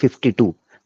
52।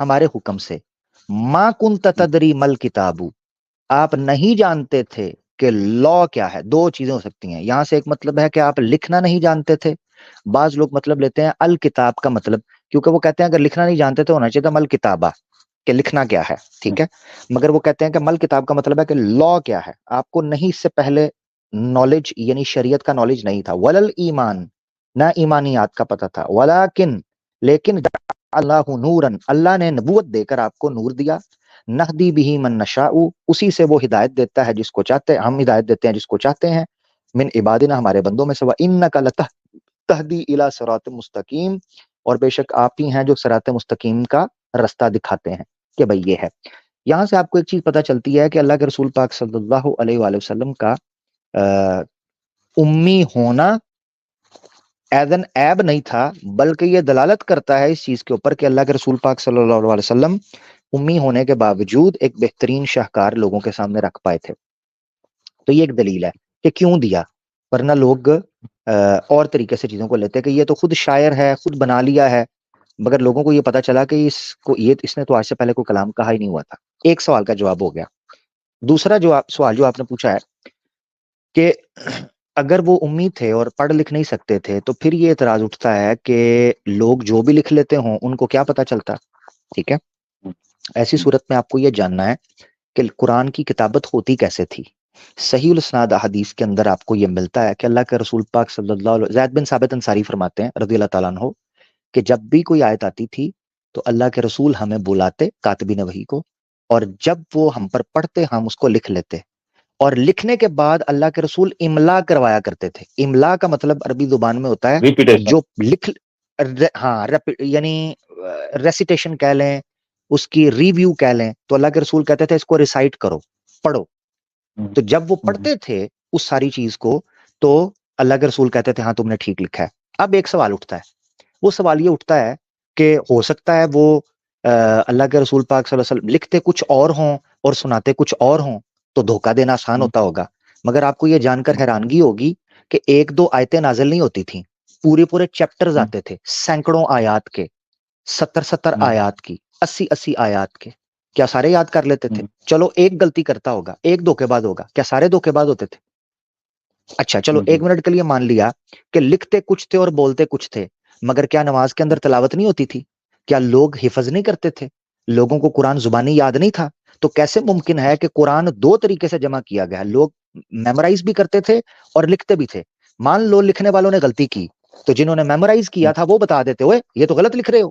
ہمارے حکم سے. ما کنت تدری مل کتابو، آپ نہیں جانتے تھے کہ لا کیا ہے. دو چیزیں ہو سکتی ہیں یہاں سے، ایک مطلب ہے کہ آپ لکھنا نہیں جانتے تھے. بعض لوگ مطلب لیتے ہیں الکتاب کا مطلب، کیونکہ وہ کہتے ہیں اگر لکھنا نہیں جانتے تو ہونا چاہیے تھا مل کتابہ، کہ لکھنا کیا ہے. ٹھیک ہے، مگر وہ کہتے ہیں کہ مل کتاب کا مطلب ہے کہ لا کیا ہے. آپ کو نہیں اس سے پہلے نالج یعنی شریعت کا نالج نہیں تھا. ولل ایمان، نہ ایمانیات کا پتہ تھا. ولیکن، لیکن اللہ نورن، اللہ نے نبوت دے کر آپ کو نور دیا. نہدی بہ من نشاء، اسی سے وہ ہدایت دیتا ہے جس کو چاہتے ہیں، ہم ہدایت دیتے ہیں جس کو چاہتے ہیں. من عبادنا، ہمارے بندوں میں سے. وانک لتہدی الی صراط مستقیم، اور بے شک آپ ہی ہیں جو صراط مستقیم کا رستہ دکھاتے ہیں کہ بھئی یہ ہے. یہاں سے آپ کو ایک چیز پتہ چلتی ہے کہ اللہ کے رسول پاک صلی اللہ علیہ وآلہ وسلم کا امی ہونا ایز این عیب نہیں تھا، بلکہ یہ دلالت کرتا ہے اس چیز کے اوپر کہ اللہ کے رسول پاک صلی اللہ علیہ وسلم امی ہونے کے باوجود ایک بہترین شاہکار لوگوں کے سامنے رکھ پائے تھے. تو یہ ایک دلیل ہے کہ کیوں دیا، ورنہ لوگ اور طریقے سے چیزوں کو لیتے ہیں کہ یہ تو خود شاعر ہے، خود بنا لیا ہے. مگر لوگوں کو یہ پتا چلا کہ اس نے تو آج سے پہلے کوئی کلام کہا ہی نہیں ہوا تھا. ایک سوال کا جواب ہو گیا. دوسرا سوال جو آپ نے پوچھا ہے کہ اگر وہ امی تھے اور پڑھ لکھ نہیں سکتے تھے تو پھر یہ اعتراض اٹھتا ہے کہ لوگ جو بھی لکھ لیتے ہوں ان کو کیا پتا چلتا. ٹھیک ہے، ایسی صورت میں آپ کو یہ جاننا ہے کہ قرآن کی کتابت ہوتی کیسے تھی. صحیح الاسناد حدیث کے اندر آپ کو یہ ملتا ہے کہ اللہ کے رسول پاک صلی اللہ علیہ، زید بن ثابت انصاری فرماتے ہیں رضی اللہ تعالیٰ عنہ کہ جب بھی کوئی آیت آتی تھی تو اللہ کے رسول ہمیں بلاتے کاتبین وحی کو، اور جب وہ ہم پر پڑھتے ہم اس کو لکھ لیتے، اور لکھنے کے بعد اللہ کے رسول املا کروایا کرتے تھے. املا کا مطلب عربی زبان میں ہوتا ہے ریپیٹیشن. جو لکھ، ہاں یعنی ریسیٹیشن کہہ لیں، اس کی ریویو کہہ لیں. تو اللہ کے رسول کہتے تھے اس کو ریسائٹ کرو، پڑھو. تو جب وہ پڑھتے تھے اس ساری چیز کو تو اللہ کے رسول کہتے تھے ہاں تم نے ٹھیک لکھا ہے. اب ایک سوال اٹھتا ہے، وہ سوال یہ اٹھتا ہے کہ ہو سکتا ہے وہ اللہ کے رسول پاک صلی اللہ علیہ وسلم لکھتے کچھ اور ہوں اور سناتے کچھ اور ہوں، تو دھوکہ دینا آسان ہوتا ہوگا. مگر آپ کو یہ جان کر حیرانگی ہوگی کہ ایک دو آیتیں نازل نہیں ہوتی تھیں، پورے چیپٹرز آتے تھے، سینکڑوں آیات کے، 70 آیات کی، 80 آیات کے. کیا سارے یاد کر لیتے تھے؟ چلو ایک غلطی کرتا ہوگا، ایک دھوکے باز ہوگا، کیا سارے دھوکے باز ہوتے تھے؟ اچھا چلو ایک منٹ کے لیے مان لیا کہ لکھتے کچھ تھے اور بولتے کچھ تھے، مگر کیا نماز کے اندر تلاوت نہیں ہوتی تھی؟ کیا لوگ حفظ نہیں کرتے تھے؟ لوگوں کو قرآن زبانی یاد نہیں تھا؟ تو کیسے ممکن ہے کہ قرآن دو طریقے سے جمع کیا گیا؟ لوگ میمورائز بھی کرتے تھے اور لکھتے بھی تھے. مان لو لکھنے والوں نے غلطی کی تو جنہوں نے میمورائز کیا تھا وہ بتا دیتے ہوئے یہ تو غلط لکھ رہے ہو.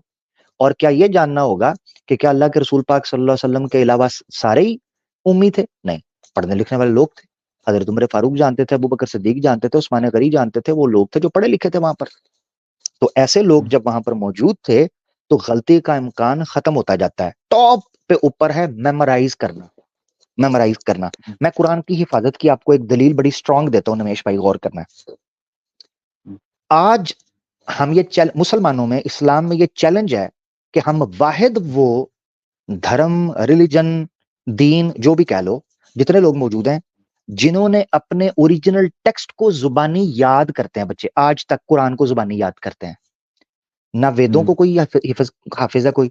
اور کیا یہ جاننا ہوگا کہ کیا اللہ کے رسول پاک صلی اللہ علیہ وسلم کے علاوہ سارے ہی امی تھے؟ نہیں، پڑھنے لکھنے والے لوگ تھے. حضرت عمر فاروق جانتے تھے، ابوبکر صدیق جانتے تھے، عثمان غنی جانتے تھے، وہ لوگ تھے جو پڑھے لکھے تھے وہاں پر. تو ایسے لوگ جب وہاں پر موجود تھے تو غلطی کا امکان ختم ہوتا جاتا ہے. ٹاپ پہ اوپر ہے میمورائز کرنا. میمورائز کرنا. میں قرآن کی حفاظت کی آپ کو ایک دلیل بڑی سٹرونگ دیتا ہوں نمیش بھائی، غور کرنا ہے. آج ہم یہ مسلمانوں میں، اسلام میں یہ چیلنج ہے کہ ہم واحد وہ دھرم، ریلیجن، دین جو بھی کہہ لو، جتنے لوگ موجود ہیں جنہوں نے اپنے اوریجنل ٹیکسٹ کو زبانی یاد کرتے ہیں. بچے آج تک قرآن کو زبانی یاد کرتے ہیں. نہ ویدوں کو کوئی حافظ ہے کوئی،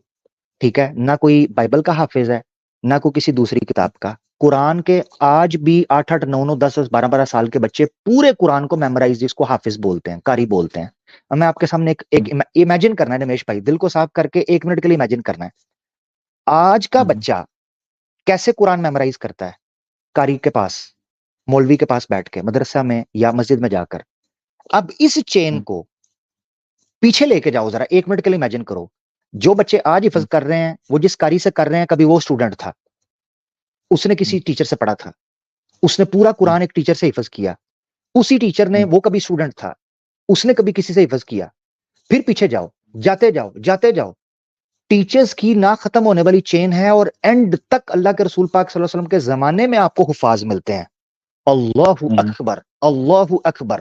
ٹھیک ہے، نہ کوئی بائبل کا حافظ ہے، نہ کوئی کسی دوسری کتاب کا. قرآن کے آج بھی 8 9 10 12 سال کے بچے پورے قرآن کو میمورائز، جس کو حافظ بولتے ہیں، قاری بولتے ہیں. میں آپ کے سامنے ایک امیجن کرنا ہے نمیش بھائی، دل کو صاف کر کے 1 منٹ کے لیے امیجن کرنا ہے. آج کا بچہ کیسے قرآن میمورائز کرتا ہے؟ قاری کے پاس، مولوی کے پاس بیٹھ کے، مدرسہ میں یا مسجد میں جا کر. اب اس چین کو پیچھے لے کے جاؤ ذرا، 1 منٹ کے لیے امیجن کرو. جو بچے آج حفظ کر رہے ہیں وہ جس قاری سے کر رہے ہیں، کبھی وہ اسٹوڈنٹ تھا، اس نے کسی ٹیچر سے پڑھا تھا، اس نے پورا قرآن ایک ٹیچر سے حفظ کیا. اسی ٹیچر نے، وہ کبھی اسٹوڈنٹ تھا، اس نے کبھی کسی سے حفظ کیا. پھر پیچھے جاؤ، جاتے جاؤ جاتے جاؤ. ٹیچرز کی نہ ختم ہونے والی چین ہے، اور اینڈ تک اللہ کے رسول پاک صلی اللہ علیہ وسلم کے زمانے میں آپ کو حفاظ ملتے ہیں. اللہ اکبر، اللہ اکبر.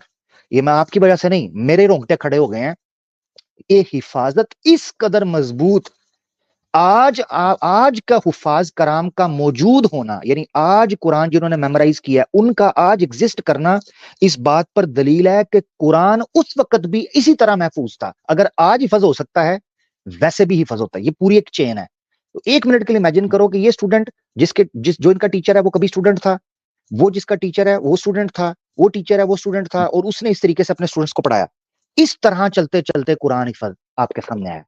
یہ میں آپ کی وجہ سے نہیں، میرے رونگٹے کھڑے ہو گئے ہیں. یہ حفاظت اس قدر مضبوط، آج کا حفاظ کرام کا موجود ہونا، یعنی آج قرآن جنہوں نے میمورائز کیا ہے ان کا آج ایگزسٹ کرنا، اس بات پر دلیل ہے کہ قرآن اس وقت بھی اسی طرح محفوظ تھا. اگر آج حفظ ہو سکتا ہے ویسے بھی حفظ ہوتا ہے. یہ پوری ایک چین ہے. تو 1 منٹ کے لیے امیجن کرو کہ یہ اسٹوڈنٹ جو ان کا ٹیچر ہے وہ کبھی اسٹوڈنٹ تھا، وہ جس کا ٹیچر ہے وہ اسٹوڈنٹ تھا، وہ ٹیچر ہے وہ اسٹوڈنٹ تھا، اور اس نے اس طریقے سے اپنے اسٹوڈنٹس کو پڑھایا. اس طرح چلتے چلتے قرآن حفظ آپ کے سامنے آیا.